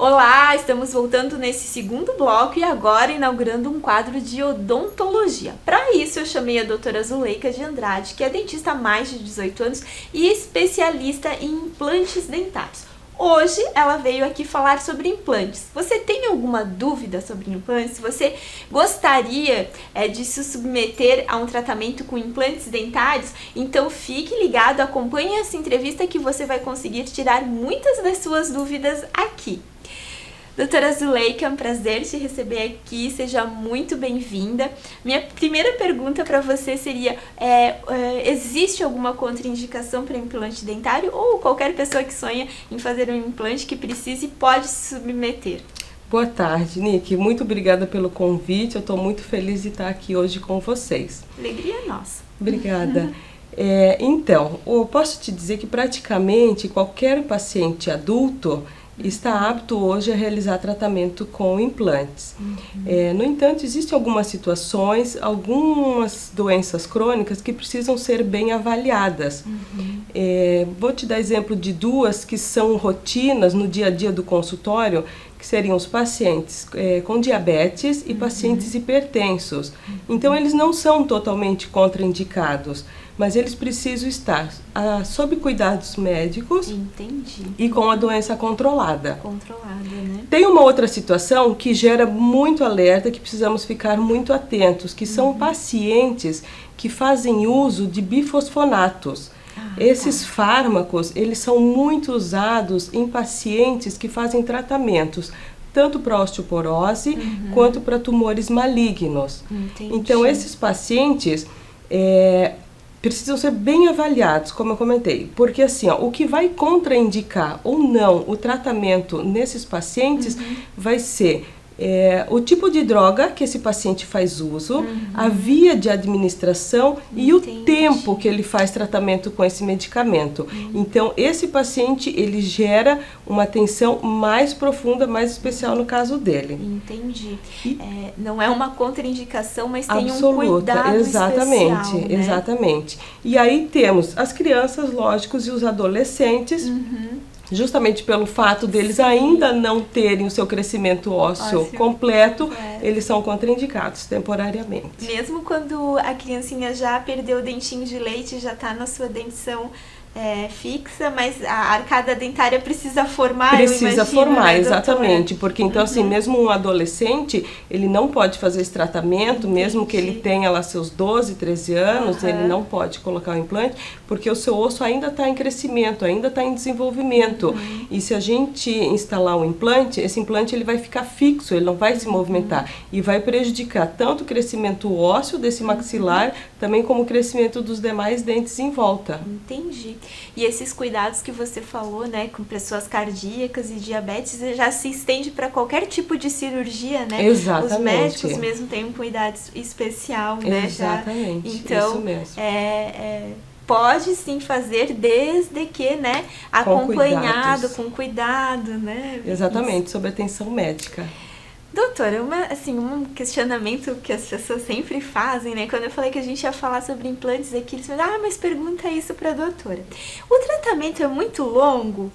Olá, estamos voltando nesse segundo bloco e agora inaugurando um quadro de odontologia. Para isso eu chamei a doutora Zuleika de Andrade, que é dentista há mais de 18 anos e especialista em implantes dentários. Hoje ela veio aqui falar sobre implantes. Você tem alguma dúvida sobre implantes? Você gostaria de se submeter a um tratamento com implantes dentários? Então fique ligado, acompanhe essa entrevista que você vai conseguir tirar muitas das suas dúvidas aqui. Doutora Zuleika, é um prazer te receber aqui, seja muito bem-vinda. Minha primeira pergunta para você seria, existe alguma contraindicação para implante dentário ou qualquer pessoa que sonha em fazer um implante que precise pode se submeter? Boa tarde, Nick. Muito obrigada pelo convite, eu estou muito feliz de estar aqui hoje com vocês. Alegria nossa. Obrigada. Então, eu posso te dizer que praticamente qualquer paciente adulto está apto hoje a realizar tratamento com implantes. No entanto, existem algumas situações, algumas doenças crônicas que precisam ser bem avaliadas. Vou te dar exemplo de duas que são rotinas no dia a dia do consultório, que seriam os pacientes com diabetes e pacientes hipertensos. Então, eles não são totalmente contraindicados, mas eles precisam estar sob cuidados médicos. Entendi. E com a doença controlada. Controlada, né? Tem uma outra situação que gera muito alerta, que precisamos ficar muito atentos, que são pacientes que fazem uso de bifosfonatos. Esses fármacos, eles são muito usados em pacientes que fazem tratamentos tanto para osteoporose quanto para tumores malignos. Entendi. Então, esses pacientes precisam ser bem avaliados, como eu comentei, porque assim, o que vai contraindicar ou não o tratamento nesses pacientes vai ser o tipo de droga que esse paciente faz uso, a via de administração e o tempo que ele faz tratamento com esse medicamento. Então, esse paciente, ele gera uma atenção mais profunda, mais especial no caso dele. Entendi. Não é uma contraindicação, mas tem absoluta, um cuidado exatamente, especial, né? Exatamente. E aí temos as crianças, lógicos, e os adolescentes, justamente pelo fato deles ainda não terem o seu crescimento ósseo completo, eles são contraindicados temporariamente. Mesmo quando a criancinha já perdeu o dentinho de leite, já está na sua dentição fixa, mas a arcada dentária precisa formar, Precisa formar, né, exatamente, porque então assim, mesmo um adolescente, ele não pode fazer esse tratamento, mesmo que ele tenha lá seus 12, 13 anos, ele não pode colocar o implante, porque o seu osso ainda está em crescimento, ainda está em desenvolvimento. E se a gente instalar um implante, esse implante ele vai ficar fixo, ele não vai se movimentar e vai prejudicar tanto o crescimento ósseo desse maxilar, também como o crescimento dos demais dentes em volta. Entendi. E esses cuidados que você falou, né, com pessoas cardíacas e diabetes, já se estende para qualquer tipo de cirurgia, né? Exatamente. Os médicos mesmo têm um cuidado especial, né? Exatamente. Então, isso mesmo. Pode sim fazer desde que, né, acompanhado, com cuidado, né? Exatamente, sob atenção médica. Doutora, um questionamento que as pessoas sempre fazem, né? Quando eu falei que a gente ia falar sobre implantes aqui, eles falam, mas pergunta isso para a doutora. O tratamento é muito longo?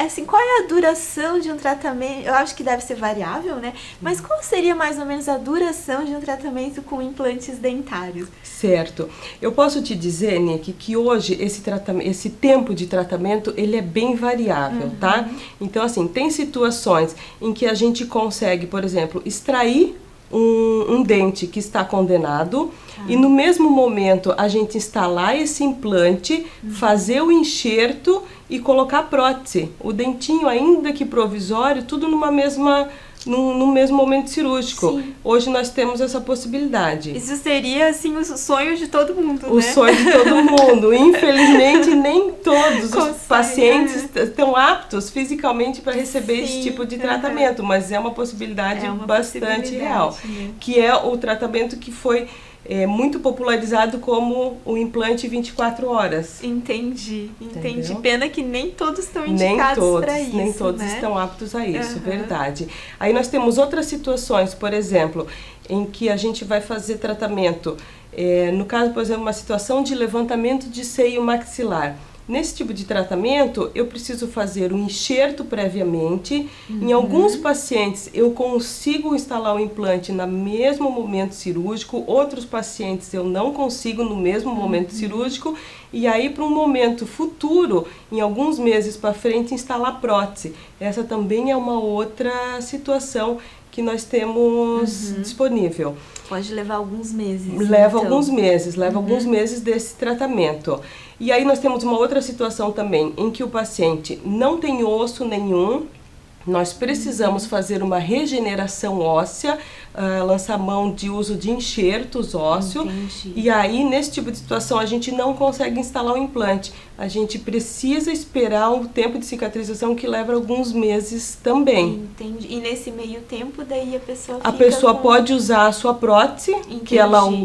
Assim, qual é a duração de um tratamento? Eu acho que deve ser variável, né? Mas qual seria mais ou menos a duração de um tratamento com implantes dentários? Certo. Eu posso te dizer, Nick, que hoje esse tempo de tratamento, ele é bem variável, tá? Então, assim, tem situações em que a gente consegue, por exemplo, extrair um dente que está condenado e no mesmo momento a gente instalar esse implante, fazer o enxerto e colocar a prótese. O dentinho, ainda que provisório, tudo no mesmo momento cirúrgico. Sim. Hoje nós temos essa possibilidade. Isso seria, assim, o sonho de todo mundo, O né? sonho de todo mundo. Infelizmente, nem todos os pacientes estão aptos fisicamente para receber esse tipo de tratamento, mas é uma possibilidade bastante real, né? Que é o tratamento que foi muito popularizado como o implante 24 horas. Entendi. Entendeu? Pena que nem todos estão indicados para isso, nem todos né? estão aptos a isso, verdade. Aí nós temos outras situações, por exemplo, em que a gente vai fazer tratamento, no caso, por exemplo, uma situação de levantamento de seio maxilar. Nesse tipo de tratamento, eu preciso fazer um enxerto previamente. Em alguns pacientes, eu consigo instalar o implante no mesmo momento cirúrgico. Outros pacientes, eu não consigo no mesmo momento cirúrgico. E aí, para um momento futuro, em alguns meses para frente, instalar prótese. Essa também é uma outra situação que nós temos disponível. Pode levar alguns meses. Leva alguns meses desse tratamento. E aí nós temos uma outra situação também, em que o paciente não tem osso nenhum, nós precisamos fazer uma regeneração óssea, lançar mão de uso de enxertos ósseos. Entendi. E aí, nesse tipo de situação, a gente não consegue instalar o implante. A gente precisa esperar um tempo de cicatrização que leva alguns meses também. Entendi. E nesse meio tempo, daí a pessoa A fica pessoa com... pode usar a sua prótese,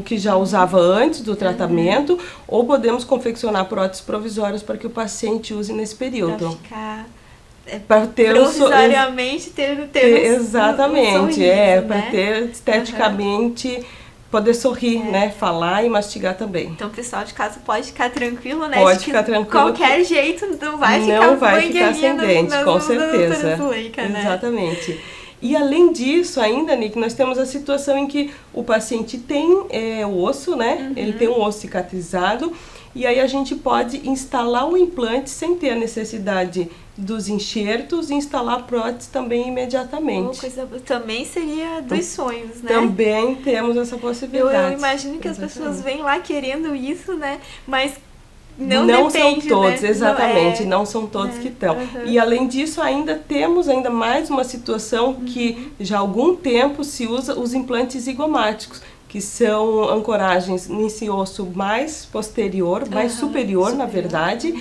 que já usava antes do tratamento, ou podemos confeccionar próteses provisórias para que o paciente use nesse período. Para ter provisoriamente ter exatamente, um sorriso, para ter esteticamente poder sorrir, né, falar e mastigar também. Então o pessoal de casa pode ficar tranquilo, né? Pode ficar tranquilo. Qualquer jeito não vai ficar sem dente, com certeza. Zuleika, né? Exatamente. E além disso, ainda, Nick, nós temos a situação em que o paciente tem o osso, né? Ele tem um osso cicatrizado. E aí a gente pode instalar o implante sem ter a necessidade dos enxertos e instalar a prótese também imediatamente. Também seria dos sonhos, né? Também temos essa possibilidade. Eu imagino que as pessoas vêm lá querendo isso, né? Mas não são depende, todos, né? exatamente, não são todos que estão. E além disso, temos mais uma situação que já há algum tempo se usa os implantes zigomáticos, que são ancoragens nesse osso mais posterior, mais superior, na verdade,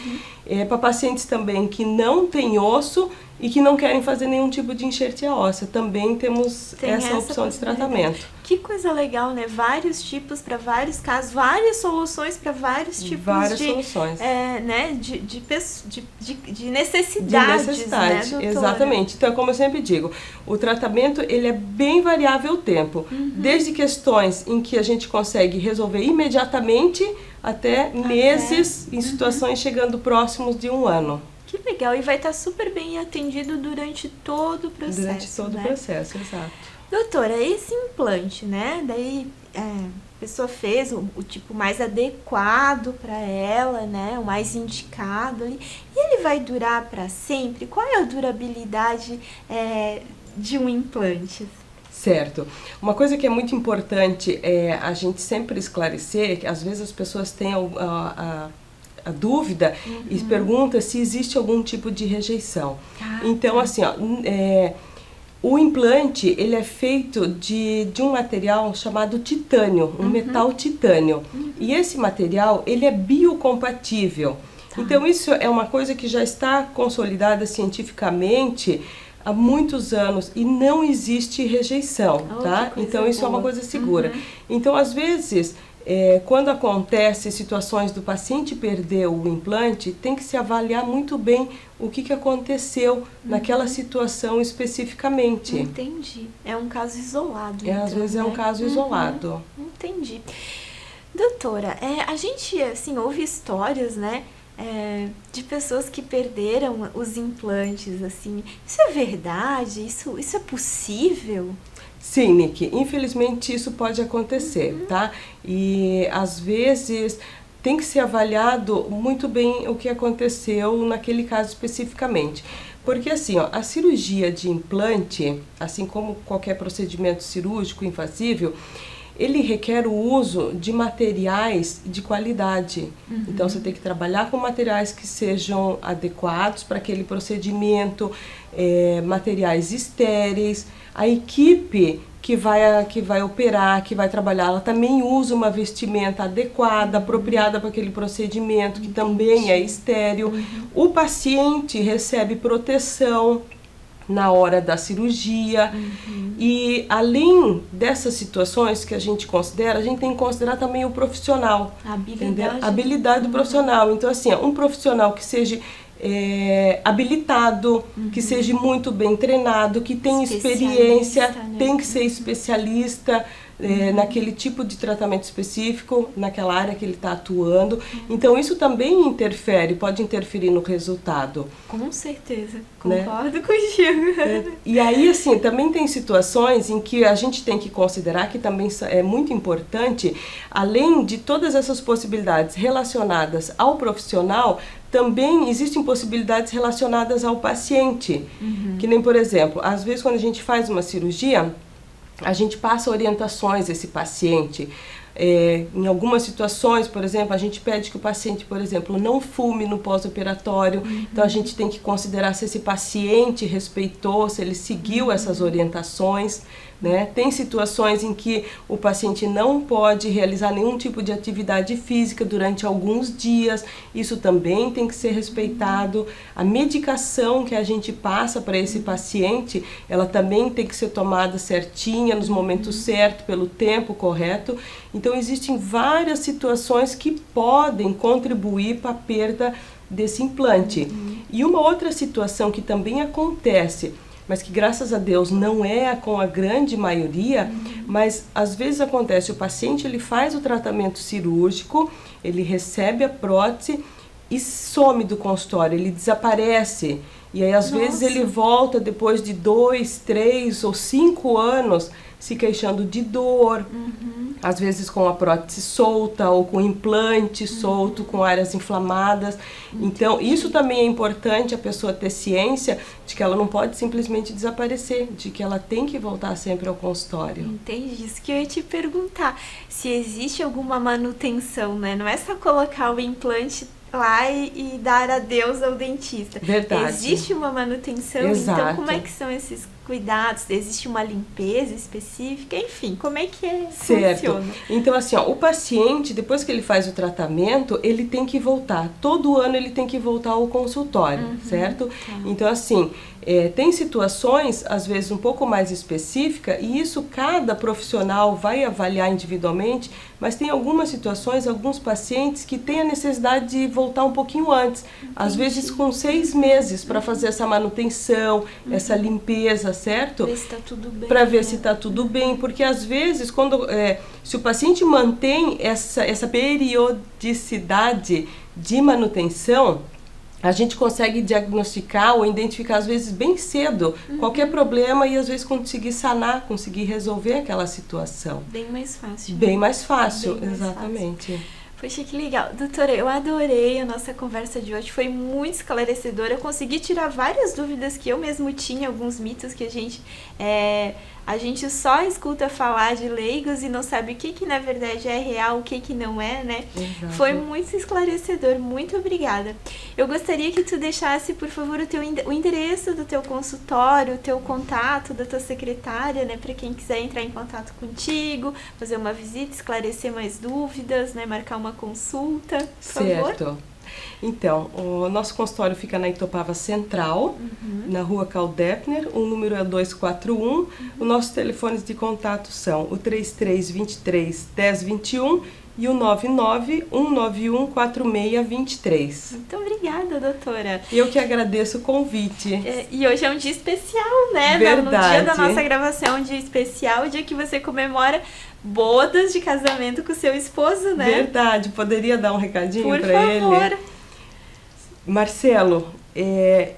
para pacientes também que não têm osso e que não querem fazer nenhum tipo de enxertia óssea. Também temos essa opção de tratamento. Que coisa legal, né? Vários tipos para vários casos, várias soluções para vários tipos soluções. Né? De necessidades, né, doutora? Exatamente. Então, como eu sempre digo, o tratamento ele é bem variável o tempo. Desde questões em que a gente consegue resolver imediatamente até meses em situações chegando próximos de 1 ano. Que legal, e vai estar super bem atendido durante todo o processo. Durante todo o processo, exato. Doutora, esse implante, né? Daí a pessoa fez o tipo mais adequado para ela, né? O mais indicado ali. E ele vai durar para sempre? Qual é a durabilidade de um implante? Certo. Uma coisa que é muito importante é a gente sempre esclarecer, que às vezes as pessoas têm a dúvida e pergunta se existe algum tipo de rejeição. Então, assim, o implante ele é feito de um material chamado titânio, um metal titânio. E esse material ele é biocompatível. Então, isso é uma coisa que já está consolidada cientificamente há muitos anos e não existe rejeição, tá? Então, isso é uma coisa segura. Então, às vezes, quando acontece situações do paciente perder o implante, tem que se avaliar muito bem o que aconteceu naquela situação especificamente. Entendi. É um caso isolado. Às vezes é um caso isolado. Entendi. Doutora, a gente, assim, ouve histórias, né? De pessoas que perderam os implantes, assim. Isso é verdade? Isso é possível? Sim, Nick, infelizmente isso pode acontecer, tá? E às vezes tem que ser avaliado muito bem o que aconteceu naquele caso especificamente. Porque assim, a cirurgia de implante, assim como qualquer procedimento cirúrgico invasivo, ele requer o uso de materiais de qualidade. Então, você tem que trabalhar com materiais que sejam adequados para aquele procedimento, materiais estéreis. A equipe que vai operar, que vai trabalhar, ela também usa uma vestimenta adequada, apropriada para aquele procedimento, que também é estéril. O paciente recebe proteção na hora da cirurgia. E além dessas situações que a gente considera, a gente tem que considerar também o profissional. A habilidade. A habilidade do profissional. Então, assim, um profissional que seja habilitado, que seja muito bem treinado, que tenha experiência, né? tem que ser especialista naquele tipo de tratamento específico, naquela área que ele está atuando. Então isso também interfere, pode interferir no resultado. Com certeza, Né? concordo contigo. E aí, assim, também tem situações em que a gente tem que considerar que também é muito importante, além de todas essas possibilidades relacionadas ao profissional, também existem possibilidades relacionadas ao paciente. Que nem, por exemplo, às vezes quando a gente faz uma cirurgia, a gente passa orientações a esse paciente. Em algumas situações, por exemplo, a gente pede que o paciente, por exemplo, não fume no pós-operatório. Então a gente tem que considerar se esse paciente respeitou, se ele seguiu essas orientações, né? Tem situações em que o paciente não pode realizar nenhum tipo de atividade física durante alguns dias. Isso também tem que ser respeitado. A medicação que a gente passa para esse paciente, ela também tem que ser tomada certinha, nos momentos certos, pelo tempo correto. Então existem várias situações que podem contribuir para a perda desse implante. E uma outra situação que também acontece, mas que graças a Deus não é com a grande maioria, mas às vezes acontece, o paciente ele faz o tratamento cirúrgico, ele recebe a prótese e some do consultório, ele desaparece. E aí às vezes ele volta depois de 2, 3 ou 5 anos se queixando de dor, às vezes com a prótese solta ou com implante solto, com áreas inflamadas. Então, isso também é importante a pessoa ter ciência de que ela não pode simplesmente desaparecer, de que ela tem que voltar sempre ao consultório. Entendi, isso que eu ia te perguntar, se existe alguma manutenção, né? Não é só colocar o implante lá e dar adeus ao dentista. Verdade. Existe uma manutenção, Exato. Então como é que são esses cuidados? Existe uma limpeza específica? Enfim, como é que funciona? Então assim, ó, o paciente, depois que ele faz o tratamento, ele tem que voltar. Todo ano ele tem que voltar ao consultório, certo? Então assim, tem situações, às vezes um pouco mais específica, e isso cada profissional vai avaliar individualmente, mas tem algumas situações, alguns pacientes que têm a necessidade de voltar um pouquinho antes, às vezes com 6 meses para fazer essa manutenção, essa limpeza, certo? Ver se tá tudo bem. Para ver se está tudo bem, porque às vezes quando se o paciente mantém essa periodicidade de manutenção, a gente consegue diagnosticar ou identificar, às vezes, bem cedo, qualquer problema e, às vezes, conseguir sanar, conseguir resolver aquela situação. Bem mais fácil. Bem mais fácil, Bem mais exatamente. Poxa, que legal. Doutora, eu adorei a nossa conversa de hoje, foi muito esclarecedora. Eu consegui tirar várias dúvidas que eu mesmo tinha, alguns mitos que a gente só escuta falar de leigos e não sabe o que na verdade é real, o que não é, né? Exato. Foi muito esclarecedor, muito obrigada. Eu gostaria que tu deixasse, por favor, o endereço do teu consultório, o teu contato da tua secretária, né? Para quem quiser entrar em contato contigo, fazer uma visita, esclarecer mais dúvidas, né? Marcar uma consulta, por favor. Certo. Então, o nosso consultório fica na Itopava Central, na rua Caldepner, o número é 241. Os nossos telefones de contato são o 3323-1021 e o 991914623. Muito obrigada, doutora. Eu que agradeço o convite. E hoje é um dia especial, né? Verdade. No dia da nossa gravação é um dia especial, o dia que você comemora bodas de casamento com seu esposo, né? Verdade. Poderia dar um recadinho para ele? Por favor. Marcelo,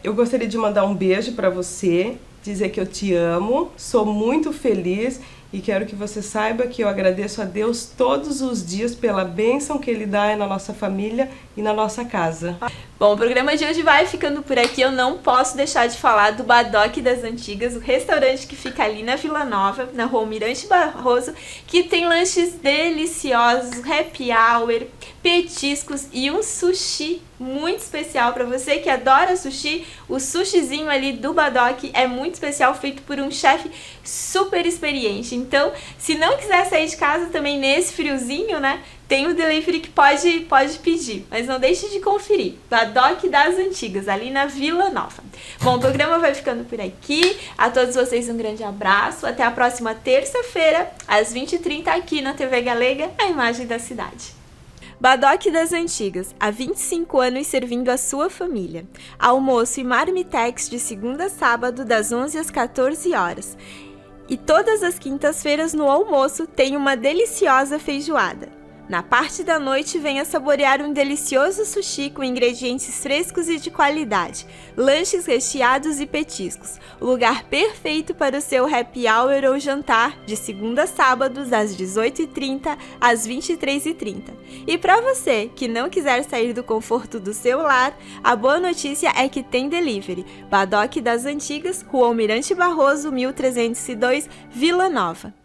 eu gostaria de mandar um beijo para você, dizer que eu te amo, sou muito feliz e quero que você saiba que eu agradeço a Deus todos os dias pela bênção que Ele dá na nossa família e na nossa casa. Bom, o programa de hoje vai ficando por aqui. Eu não posso deixar de falar do Badoque das Antigas, o restaurante que fica ali na Vila Nova, na rua Almirante Barroso, que tem lanches deliciosos, happy hour, petiscos e um sushi muito especial para você que adora sushi. O sushizinho ali do Badoque é muito especial, feito por um chefe super experiente. Então, se não quiser sair de casa também nesse friozinho, né? Tem o delivery que pode pedir, mas não deixe de conferir. Badoque das Antigas, ali na Vila Nova. Bom, o programa vai ficando por aqui. A todos vocês um grande abraço. Até a próxima terça-feira, às 20h30, aqui na TV Galega, a imagem da cidade. Badoque das Antigas, há 25 anos servindo a sua família. Almoço e marmitex de segunda a sábado, das 11 às 14 horas. E todas as quintas-feiras no almoço tem uma deliciosa feijoada. Na parte da noite, venha saborear um delicioso sushi com ingredientes frescos e de qualidade, lanches recheados e petiscos. O lugar perfeito para o seu happy hour ou jantar, de segunda a sábado, das 18h30 às 23h30. E para você que não quiser sair do conforto do seu lar, a boa notícia é que tem delivery. Badoque das Antigas, Rua Almirante Barroso, 1302, Vila Nova.